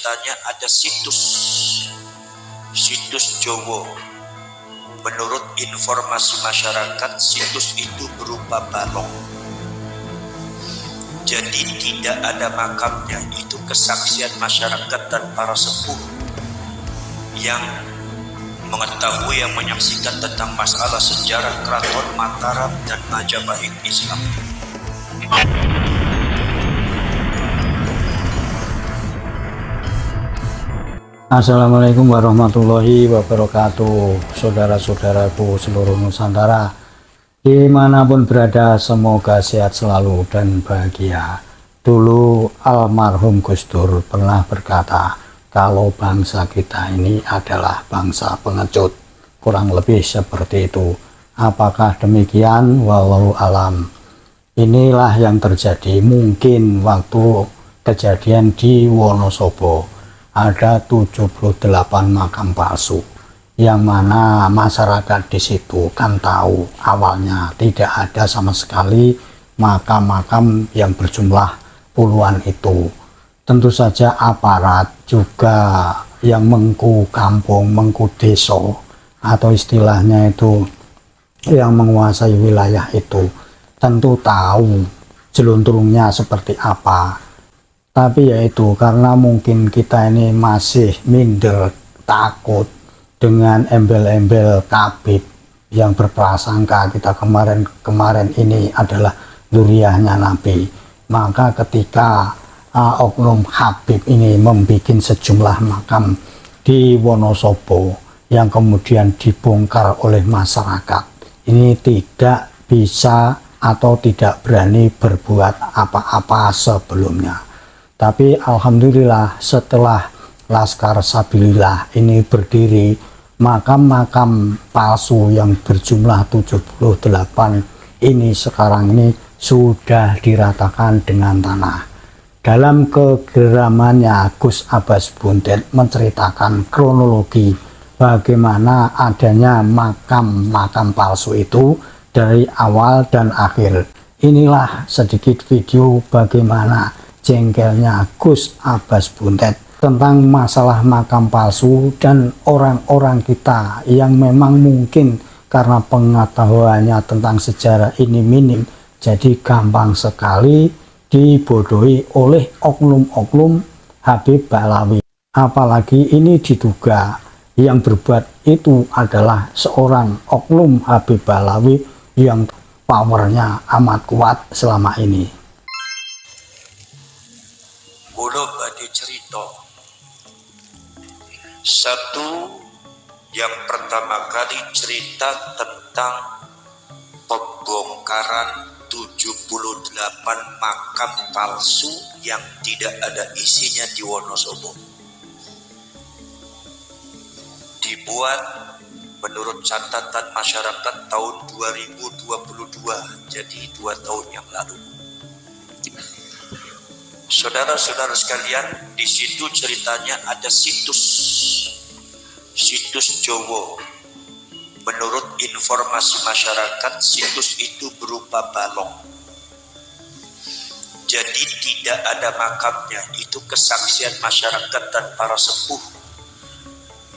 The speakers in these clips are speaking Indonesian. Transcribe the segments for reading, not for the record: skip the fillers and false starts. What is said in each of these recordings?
ceritanya ada situs Jowo. Menurut informasi masyarakat, situs itu berupa balong. Jadi tidak ada makamnya. Itu kesaksian masyarakat dan para sepuh yang mengetahui, yang menyaksikan tentang masalah sejarah Keraton Mataram dan Majapahit Islam. Assalamualaikum warahmatullahi wabarakatuh. Saudara-saudaraku seluruh Nusantara, dimanapun berada, semoga sehat selalu dan bahagia. Dulu almarhum Gus Dur pernah berkata, kalau bangsa kita ini adalah bangsa pengecut. Kurang lebih seperti itu. Apakah demikian? Wallahu alam. Inilah yang terjadi mungkin waktu kejadian di Wonosobo. Ada 78 makam palsu, yang mana masyarakat di situ kan tahu awalnya tidak ada sama sekali makam-makam yang berjumlah puluhan itu. Tentu saja aparat juga yang mengku kampung, mengku desa, atau istilahnya itu yang menguasai wilayah itu tentu tahu jelunturungnya seperti apa. Tapi yaitu karena mungkin kita ini masih minder, takut dengan embel-embel kabit yang berprasangka kita kemarin ini adalah dzurriyyahnya Nabi. Maka ketika oknum Habib ini membuat sejumlah makam di Wonosobo yang kemudian dibongkar oleh masyarakat, ini tidak bisa atau tidak berani berbuat apa-apa sebelumnya. Tapi alhamdulillah setelah Laskar Sabilillah ini berdiri, makam-makam palsu yang berjumlah 78 ini sekarang ini sudah diratakan dengan tanah. Dalam kegeramannya, Gus Abbas Buntet menceritakan kronologi bagaimana adanya makam-makam palsu itu dari awal dan akhir. Inilah sedikit video bagaimana jengkelnya Gus Abbas Buntet tentang masalah makam palsu dan orang-orang kita yang memang mungkin karena pengetahuannya tentang sejarah ini minim, jadi gampang sekali dibodohi oleh oknum-oknum Habib Ba'alawi. Apalagi ini diduga yang berbuat itu adalah seorang oknum Habib Ba'alawi yang powernya amat kuat selama ini. Kulo badhe cerita. Satu, yang pertama kali cerita tentang pembongkaran 78 makam palsu yang tidak ada isinya di Wonosobo. Dibuat menurut catatan masyarakat tahun 2022, jadi 2 tahun yang lalu. Saudara-saudara sekalian, di situ ceritanya ada situs Jowo. Menurut informasi masyarakat, situs itu berupa balong. Jadi tidak ada makamnya. Itu kesaksian masyarakat dan para sepuh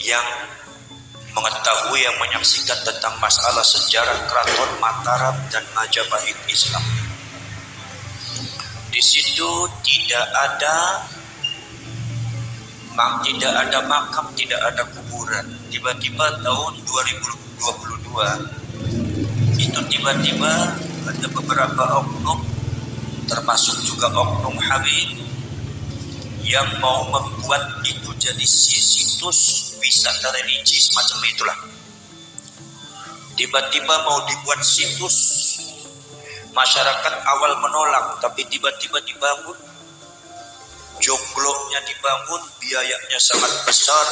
yang mengetahui, yang menyaksikan tentang masalah sejarah Keraton Mataram dan Majapahit Islam. Di situ tidak ada makam, tidak ada kuburan. Tiba-tiba tahun 2022 itu tiba-tiba ada beberapa oknum, termasuk juga oknum Habib, yang mau membuat itu jadi situs wisata religi semacam itulah. Tiba-tiba mau dibuat situs. Masyarakat awal menolak, tapi tiba-tiba dibangun. Joglonya dibangun, biayanya sangat besar.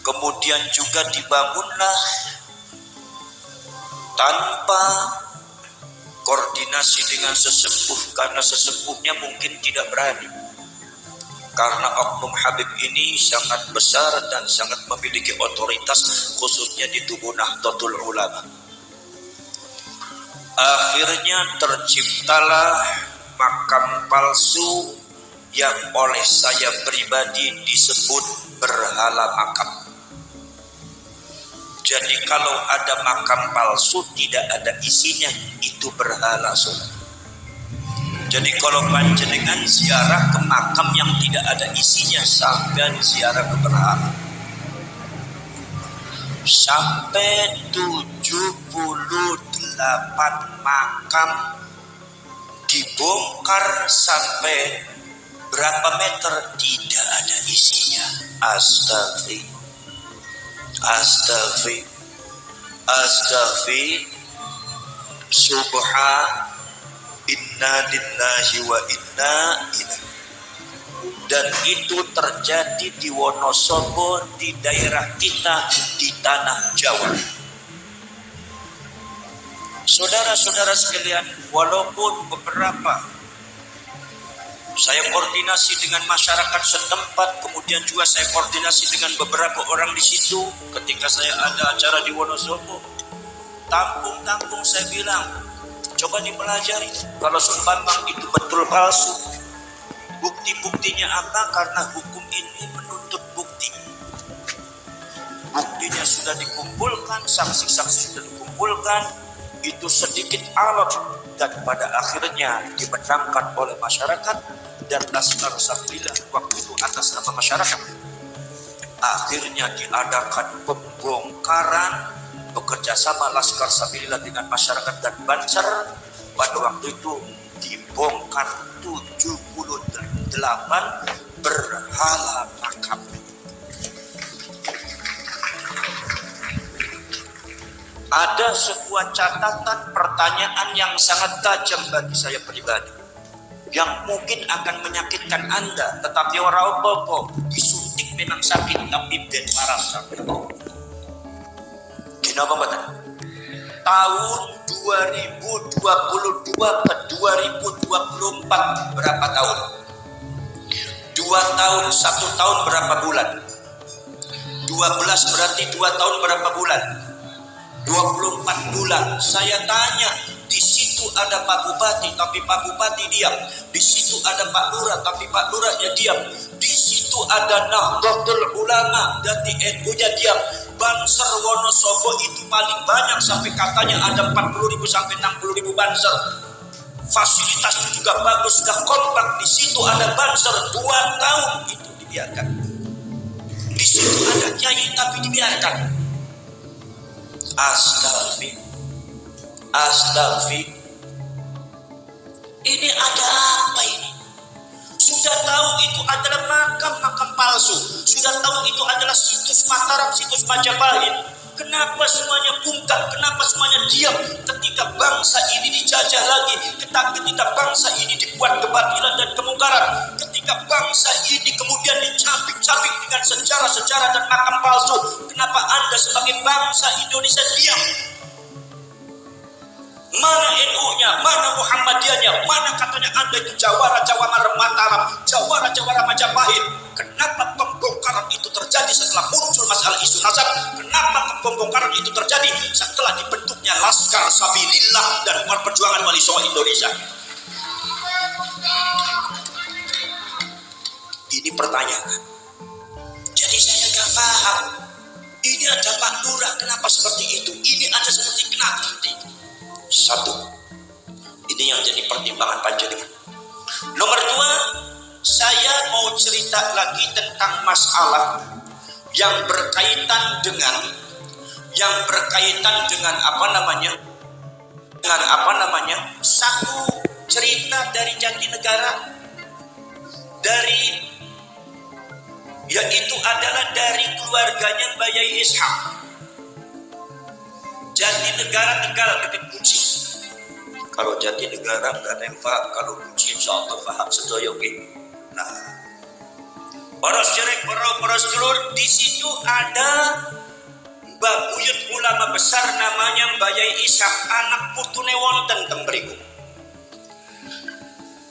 Kemudian juga dibangunlah tanpa koordinasi dengan sesepuh, karena sesepuhnya mungkin tidak berani. Karena oknum Habib ini sangat besar dan sangat memiliki otoritas, khususnya di tubuh Nahdlatul Ulama. Akhirnya terciptalah makam palsu yang oleh saya pribadi disebut berhala makam. Jadi kalau ada makam palsu tidak ada isinya, itu berhala, saudara. Jadi kalau panjenengan ziarah ke makam yang tidak ada isinya, sampai ziarah ke berhala. Sampai 78 makam dibongkar sampai berapa meter tidak ada isinya. Astaghfir subhan inna lillahi wa inna ilaihi. Dan itu terjadi di Wonosobo, di daerah kita, di tanah Jawa. Saudara-saudara sekalian, walaupun beberapa saya koordinasi dengan masyarakat setempat, kemudian juga saya koordinasi dengan beberapa orang di situ ketika saya ada acara di Wonosobo. Tampung-tampung saya bilang, coba dipelajari kalau sumbang itu betul palsu. Bukti-buktinya apa? Karena hukum ini menuntut bukti. Buktinya sudah dikumpulkan, saksi-saksi sudah dikumpulkan, itu sedikit alat dan pada akhirnya dimenangkan oleh masyarakat dan Laskar Sabilillah waktu itu atas nama masyarakat. Akhirnya diadakan pembongkaran bekerja sama Laskar Sabilillah dengan masyarakat dan Banser. Pada waktu itu dibongkar 78 berhala makam. Ada sebuah catatan pertanyaan yang sangat tajam bagi saya pribadi, yang mungkin akan menyakitkan Anda, tetapi orang apa-apa disuntik memang sakit tapi ben waras. Kenapa betul? Tahun 2022 ke 2024 berapa tahun? 2 tahun, 1 tahun berapa bulan? 12 berarti 2 tahun berapa bulan? 24 bulan. Saya tanya, di situ ada Pak Bupati tapi Pak Bupati diam. Di situ ada Pak Lurah tapi Pak Lurahnya diam. Di situ ada Nahdlatul Ulama dan NU-nya diam. Banser Wonosobo itu paling banyak sampai katanya ada 40.000 sampai 60.000 banser. Fasilitas juga bagus, sudah kompak. Di situ ada banser 2 tahun itu dibiarkan. Di situ ada kiai tapi dibiarkan. Astaghfir. Ini ada apa ini? Sudah tahu itu adalah makam palsu. Sudah tahu itu adalah situs Mataram, situs Majapahit. Kenapa semuanya bungkam? Kenapa semuanya diam ketika bangsa ini dijajah lagi? Ketika bangsa ini dibuat kebatilan dan kemungkaran? Ketika bangsa ini kemudian dicapik-capik dengan sejarah-sejarah dan makam palsu? Kenapa Anda sebagai bangsa Indonesia diam? Mana NU-nya, mana Muhammadiyahnya, mana katanya Anda itu Jawara Mataram, Jawara Majapahit? Kenapa pembongkaran itu terjadi setelah muncul masalah isu nasab? Kenapa pembongkaran itu terjadi setelah dibentuknya Laskar Sabilillah dan Perjuangan Wali Songo Indonesia? Ini pertanyaan. Jadi saya nggak paham. Ini ada Pak Lurah, kenapa seperti itu? Ini ada seperti kenapa seperti itu? Satu, ini yang jadi pertimbangan panjenengan. Nomor 2, saya mau cerita lagi tentang masalah yang berkaitan dengan satu cerita dari Jatinegara, yaitu adalah dari keluarganya Mbak Yai Ishak. Jatinegara Tegal dekat Guci. Kalau Jatinegara nggak ada yang paham, kalau Guci insya Allah paham sedoyo gitu. Nah, para sedulur, di situ ada Mbak Buyut ulama besar namanya Mbak Yai Ishak, anak putune wonten teng mriku.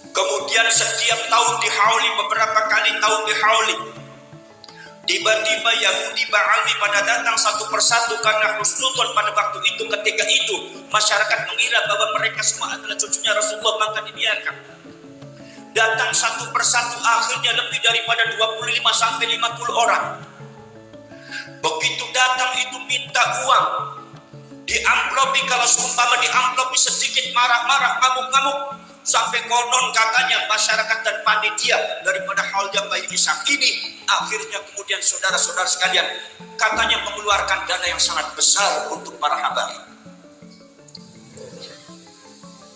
Kemudian setiap tahun dihauli, beberapa kali tahun dihauli. Tiba-tiba Yahudi Ba'ali pada datang satu persatu karena husnudon pada waktu itu. Ketika itu masyarakat mengira bahwa mereka semua adalah cucunya Rasulullah, maka dibiarkan. Datang satu persatu, akhirnya lebih daripada 25 sampai 50 orang. Begitu datang itu minta uang, diamplopi, kalau seumpama diamplopi sedikit marah-marah, ngamuk-ngamuk, sampai konon katanya masyarakat dan panitia daripada haulnya Bayi Ishak ini akhirnya kemudian saudara-saudara sekalian katanya mengeluarkan dana yang sangat besar untuk para habar.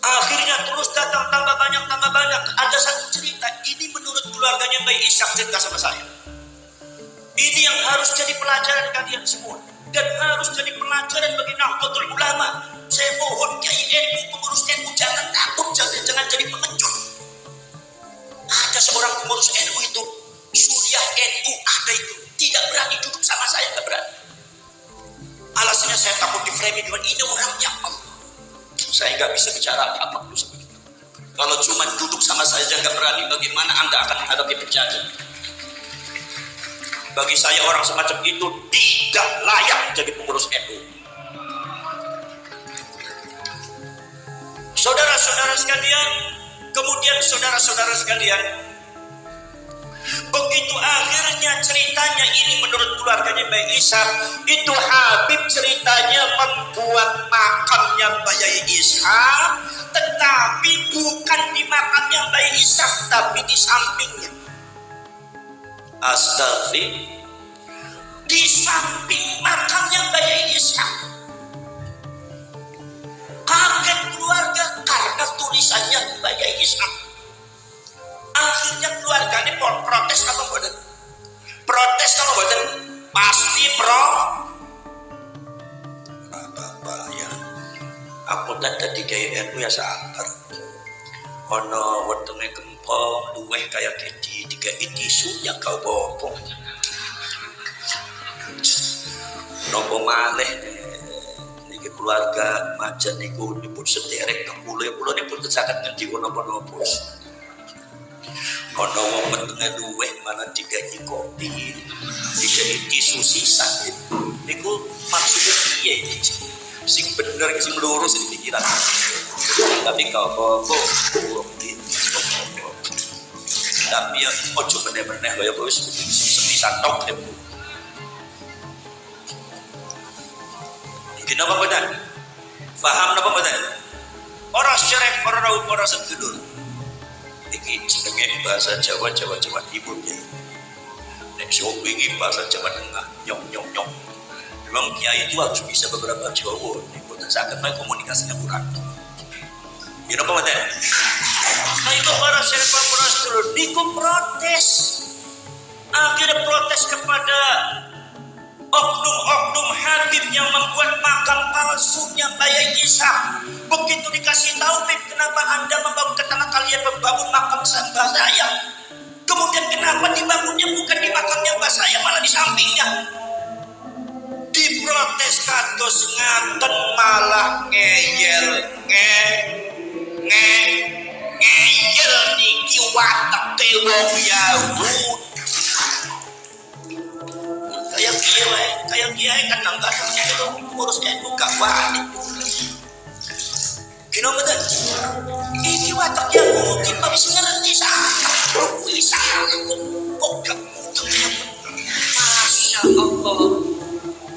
Akhirnya terus datang tambah banyak. Ada satu cerita, ini menurut keluarganya Bayi Ishak cerita sama saya. Ini yang harus jadi pelajaran kalian semua dan harus jadi pelajaran bagi Nahdlatul Ulama. Saya mohon Kiai NU, pengurus NU, jangan takut, jangan jadi pengecut. Ada seorang pengurus NU itu, Suriah NU ada itu, tidak berani duduk sama saya, tidak berani. Alasannya saya takut di framing dengan ini orangnya. Saya nggak bisa bicara apa-apa. Kalau cuma duduk sama saya aja nggak berani, bagaimana Anda akan menghadapi penjajah? Bagi saya orang semacam itu tidak layak jadi pengurus NU. Saudara-saudara sekalian, kemudian saudara-saudara sekalian, begitu akhirnya ceritanya ini menurut keluarganya Bayi Ishak, itu Habib ceritanya membuat makamnya Bayi Ishak, tetapi bukan di makamnya Bayi Ishak, tapi di sampingnya. Astagfirullah, di samping makamnya Bayi Ishak. Kaget keluarga karena tulisannya Bayi Ishak. Akhirnya keluarga ini protes apa boten? Protes apa boten? Pasti pro. Apa ya? Aku tadi kayak NU ya sabar. Ono wetenge gempol luweh kayak gini tiga tisu yang kau bopong. Nopo maleh niki keluarga macan niku dipun sederek kepuluh nipun kesaken ngendi napa-napa. Ono wong wetenge luweh mana digaji kopi digaji tisu sisa niku maksudnya piye iki? Sing bener sing lurus di pikiran. Tapi kau tapi ya ojo bener-bener kaya wis sepisan tok ya. Iki napa bener? Paham napa bener? Ora syarek, ora sedulur. Iki jenenge bahasa Jawa Timur ya. Nek sok iki bahasa Jawa Tengah nyong. Memang kiai itu harus bisa beberapa Jawa. Niku saged komunikasinya kurang. Ya napa bener? Nah itu para sedulur niku protes. Akhirnya protes kepada oknum-oknum Habib yang membuat makam palsunya Bayi Ishak. Begitu dikasih tahu, kenapa Anda membangun ketengah kalian membangun makam mbah saya? Kemudian kenapa dibangunnya bukan di makamnya mbah saya, malah di sampingnya? Diprotes kados ngaten malah ngeyel ngeyel niki wateke wong Yahudi. Kayak kiai kan nang itu urus NU gak wani. Kino betul. Iki watak Yahudi kok wis ngerti bisa kok gak Masya Allah.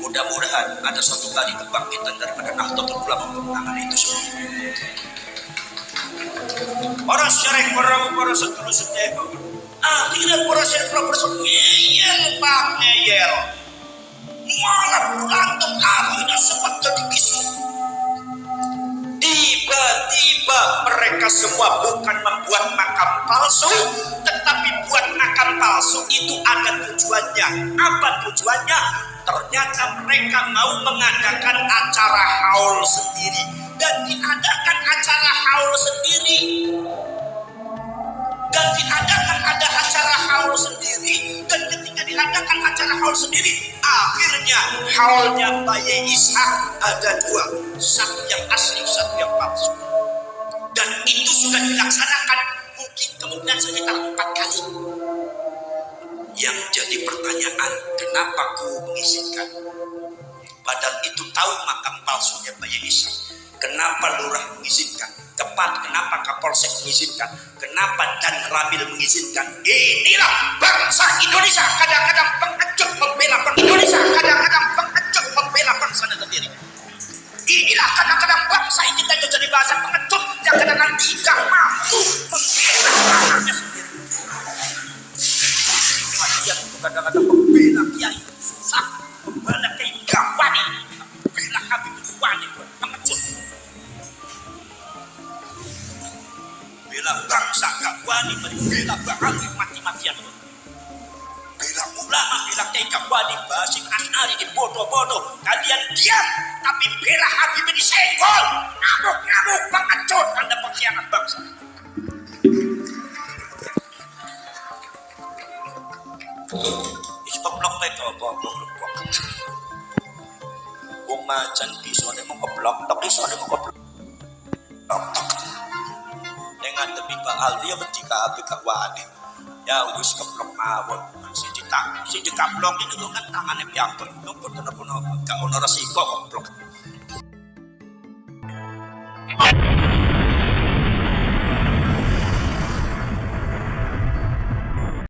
Mudah-mudahan ada suatu kali kebangkitan daripada Nahdlatul Ulama menangani itu semua. Para syarek, para sedulur setia. Akhirnya para syarek ngeyel. Malah berantem, akhirnya sempat jadi kisah. Tiba-tiba mereka semua bukan membuat makam palsu, tetapi buat makam palsu itu ada tujuannya. Apa tujuannya? Ternyata mereka mau mengadakan acara haul sendiri. Dan diadakan acara haul sendiri. Dan ketika diadakan acara haul sendiri, akhirnya haulnya Bayi Ishak ada dua, satu yang asli, satu yang palsu. Dan itu sudah dilaksanakan mungkin kemungkinan sekitar 4 kali. Yang jadi pertanyaan, kenapa ku mengizinkan? Padahal itu tahu makam palsunya Bayi Ishak. Kenapa lurah mengizinkan? tepat. Kenapa Kapolsek mengizinkan? Kenapa Dan Ramil mengizinkan? Inilah bangsa Indonesia. Kadang-kadang pengecut membela bangsa Indonesia. Kadang-kadang pengecut membela bangsa sendiri. Inilah kadang-kadang bangsa kita itu jadi bahasa pengecut yang kadang-kadang tidak mampu membela anaknya sendiri. Dia itu kadang-kadang membela kiai susah, membela kiai Gawani, membela Habib Wani, pengecut. Bela bangsa Gawani, bela Habib mati-matian. Bela ulama, bela kiai Gawani, Basim As'ari dibodoh-bodoh. Kalian diam, tapi bela Habib disenggol. Ngamuk-ngamuk, pengecut, Anda pengkhianat bangsa. Iskeblok itu apa? Wong macan bisa nek mung keblok, tok iso nek mung keblok. Dengan tepi Pak Aldi ya beti kabeh Gawani. Ya wis keblok mawon. Si dikablok itu kan tangane piambek. Napa gak ono resiko keblok.